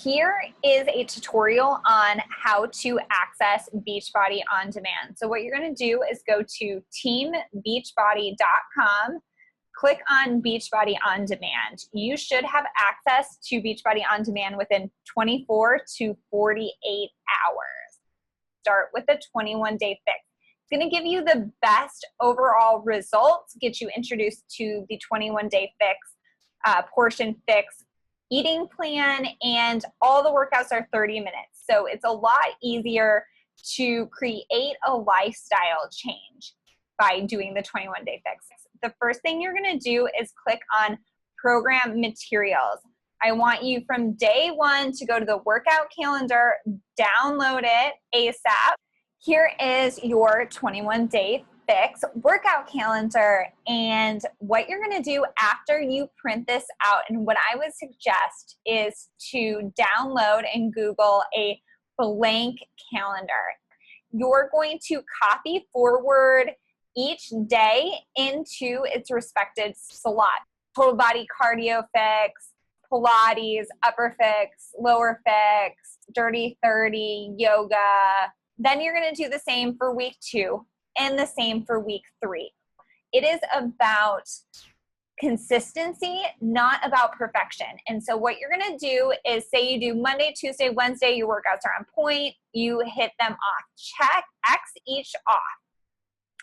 Here is a tutorial on how to access Beachbody on demand. So what you're going to do is go to teambeachbody.com, click on Beachbody on demand. You should have access to Beachbody on demand within 24 to 48 hours. Start with the 21-day fix. It's going to give you the best overall results, get you introduced to the 21-day fix, portion fix, eating plan, and all the workouts are 30 minutes. So it's a lot easier to create a lifestyle change by doing the 21-day fix. The first thing you're going to do is click on program materials. I want you from day one to go to the workout calendar, download it ASAP. Here is your 21-day fix workout calendar, and what you're going to do after you print this out, and what I would suggest is to download and Google a blank calendar. You're going to copy forward each day into its respected slot. Total body cardio fix, Pilates, upper fix, lower fix, dirty 30, yoga. Then you're going to do the same for week 2 and the same for week 3. It is about consistency, not about perfection. And so what you're going to do is, say you do Monday, Tuesday, Wednesday, your workouts are on point, you hit them off. Check X each off.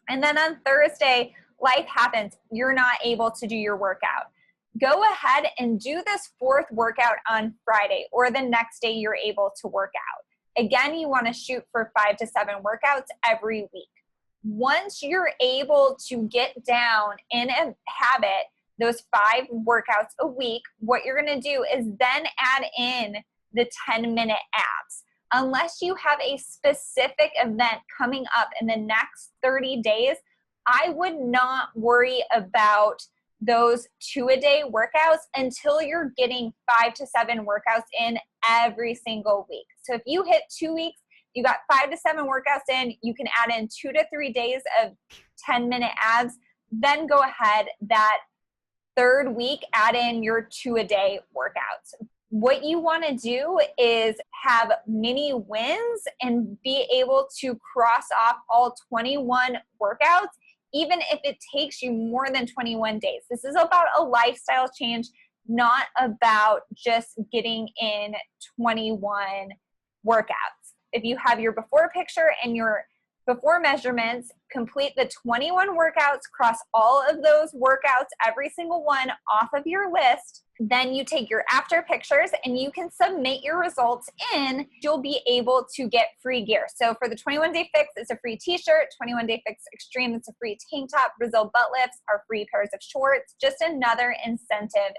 And then on Thursday, life happens. You're not able to do your workout. Go ahead and do this 4th workout on Friday, or the next day you're able to work out. Again, you want to shoot for 5 to 7 workouts every week. Once you're able to get down in a habit, those 5 workouts a week, what you're going to do is then add in the 10-minute abs. Unless you have a specific event coming up in the next 30 days, I would not worry about those 2-a-day workouts until you're getting 5 to 7 workouts in every single week. So if you hit 2 weeks, you got 5 to 7 workouts in, you can add in 2 to 3 days of 10-minute abs, then go ahead that 3rd week, add in your 2-a-day workouts. What you want to do is have mini wins and be able to cross off all 21 workouts, even if it takes you more than 21 days. This is about a lifestyle change, not about just getting in 21 workouts. If you have your before picture and your before measurements, complete the 21 workouts, cross all of those workouts, every single one off of your list. Then you take your after pictures and you can submit your results in. You'll be able to get free gear. So for the 21-day fix, it's a free t-shirt. 21-day fix extreme, it's a free tank top. Brazil butt lifts are free pairs of shorts. Just another incentive.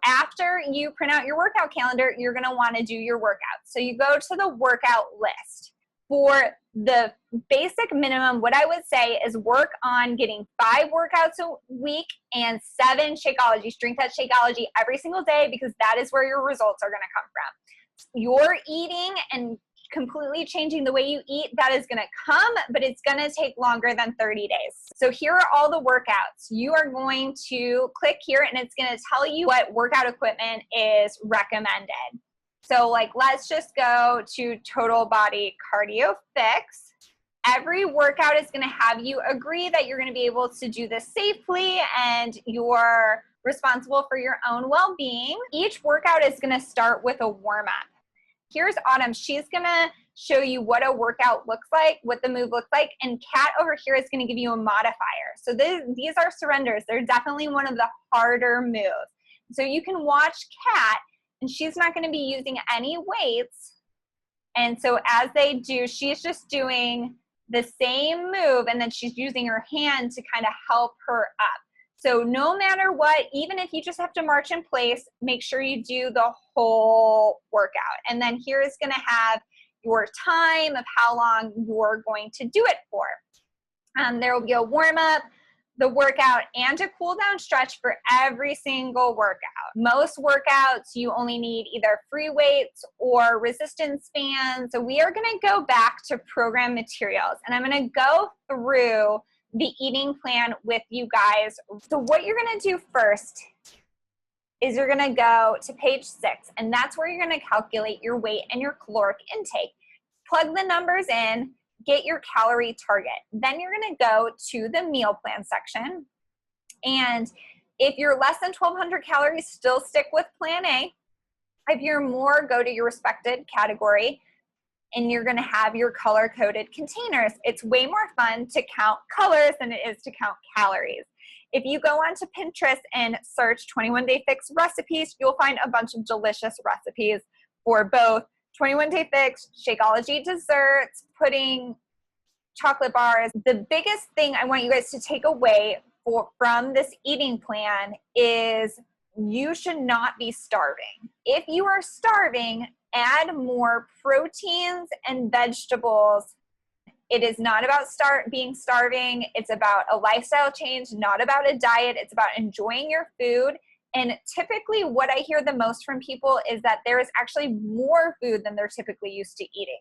After you print out your workout calendar, you're going to want to do your workouts. So you go to the workout list. For the basic minimum, what I would say is work on getting 5 workouts a week and 7 Shakeology, Strength at Shakeology every single day, because that is where your results are going to come from. Your eating and completely changing the way you eat, that is going to come, but it's going to take longer than 30 days. So here are all the workouts. You are going to click here and it's going to tell you what workout equipment is recommended. So let's just go to total body cardio fix. Every workout is going to have you agree that you're going to be able to do this safely and you're responsible for your own well-being. Each workout is going to start with a warm-up. Here's Autumn. She's going to show you what a workout looks like, what the move looks like, and Kat over here is going to give you a modifier. So these are surrenders. They're definitely one of the harder moves. So you can watch Kat, and she's not going to be using any weights. And so as they do, she's just doing the same move, and then she's using her hand to kind of help her up. So no matter what, even if you just have to march in place, make sure you do the whole workout. And then here is going to have your time of how long you're going to do it for. There will be a warm-up, the workout, and a cool down stretch for every single workout. Most workouts, you only need either free weights or resistance bands. So we are going to go back to program materials, and I'm going to go through the eating plan with you guys. So what you're going to do first is you're gonna go to page 6, and that's where you're gonna calculate your weight and your caloric intake. Plug the numbers in, get your calorie target. Then you're gonna go to the meal plan section. And if you're less than 1,200 calories, still stick with plan A. If you're more, go to your respected category, and you're gonna have your color-coded containers. It's way more fun to count colors than it is to count calories. If you go onto Pinterest and search 21 Day Fix recipes, you'll find a bunch of delicious recipes for both 21 Day Fix, Shakeology desserts, pudding, chocolate bars. The biggest thing I want you guys to take away from this eating plan is you should not be starving. If you are starving, add more proteins and vegetables. It is not about being starving. It's about a lifestyle change, not about a diet. It's about enjoying your food. And typically what I hear the most from people is that there is actually more food than they're typically used to eating.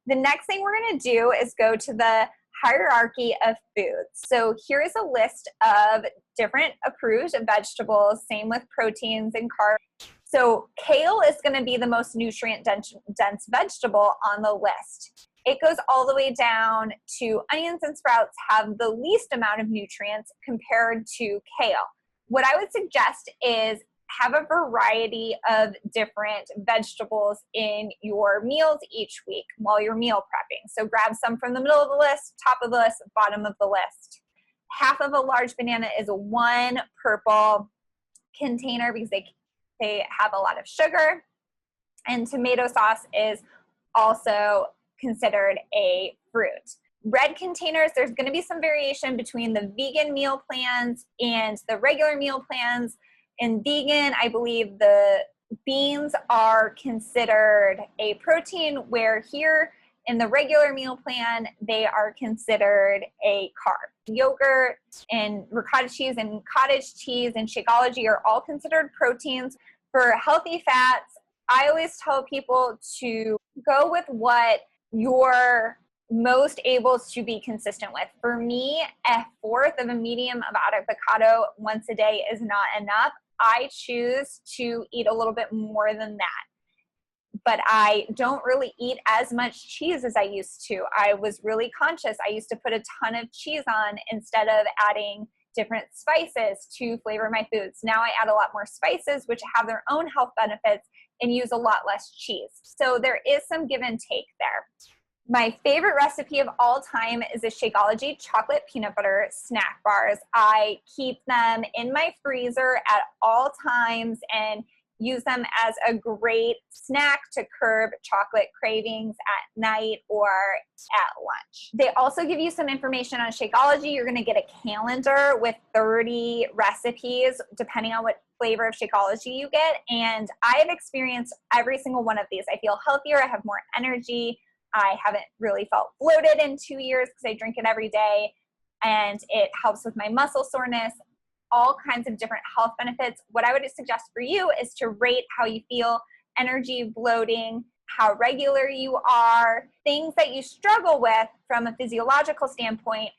The next thing we're going to do is go to the hierarchy of foods. So here is a list of different approved vegetables, same with proteins and carbs. So kale is going to be the most nutrient dense vegetable on the list. It goes all the way down to onions and sprouts have the least amount of nutrients compared to kale. What I would suggest is have a variety of different vegetables in your meals each week while you're meal prepping. So grab some from the middle of the list, top of the list, bottom of the list. Half of a large banana is one purple container because they have a lot of sugar. And tomato sauce is also considered a fruit. Red containers, there's going to be some variation between the vegan meal plans and the regular meal plans. In vegan, I believe the beans are considered a protein, where here in the regular meal plan, they are considered a carb. Yogurt and ricotta cheese and cottage cheese and Shakeology are all considered proteins. For healthy fats, I always tell people to go with what you're most able to be consistent with. For me, a fourth of a medium of avocado once a day is not enough. I choose to eat a little bit more than that. But I don't really eat as much cheese as I used to. I was really conscious. I used to put a ton of cheese on instead of adding different spices to flavor my foods. Now I add a lot more spices, which have their own health benefits, and use a lot less cheese. So there is some give and take there. My favorite recipe of all time is a Shakeology chocolate peanut butter snack bars. I keep them in my freezer at all times and use them as a great snack to curb chocolate cravings at night or at lunch. They also give you some information on Shakeology. You're gonna get a calendar with 30 recipes, depending on what flavor of Shakeology you get. And I have experienced every single one of these. I feel healthier, I have more energy. I haven't really felt bloated in 2 years because I drink it every day, and it helps with my muscle soreness, all kinds of different health benefits. What I would suggest for you is to rate how you feel, energy, bloating, how regular you are, things that you struggle with from a physiological standpoint.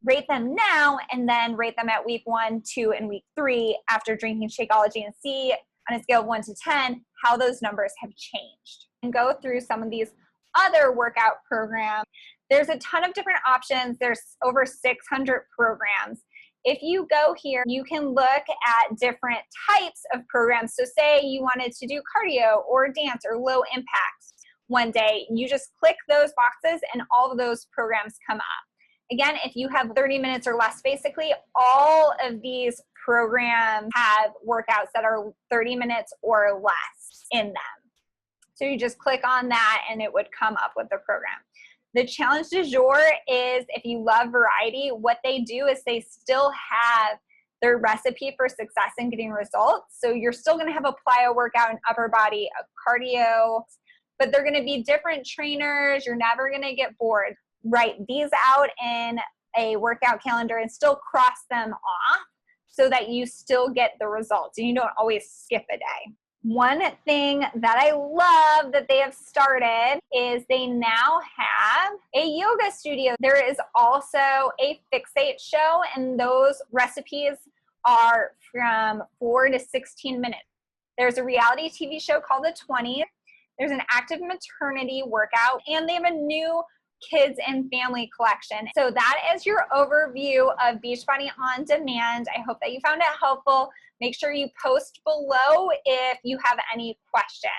Rate them now and then rate them at week 1, 2, and week 3 after drinking Shakeology, and see on a scale of 1 to 10 how those numbers have changed. And go through some of these other workout programs. There's a ton of different options. There's over 600 programs. If you go here, you can look at different types of programs. So say you wanted to do cardio or dance or low impact one day, you just click those boxes and all of those programs come up. Again, if you have 30 minutes or less, basically all of these programs have workouts that are 30 minutes or less in them. So you just click on that and it would come up with the program. The challenge du jour is, if you love variety, what they do is they still have their recipe for success in getting results. So you're still going to have a plyo workout, an upper body, a cardio, but they're going to be different trainers. You're never going to get bored. Write these out in a workout calendar and still cross them off so that you still get the results and you don't always skip a day. One thing that I love that they have started is they now have a yoga studio. There is also a Fixate show, and those recipes are from 4 to 16 minutes. There's a reality TV show called The 20s. There's an active maternity workout, and they have a new kids and family collection. So that is your overview of Beachbody On Demand. I hope that you found it helpful. Make sure you post below if you have any questions.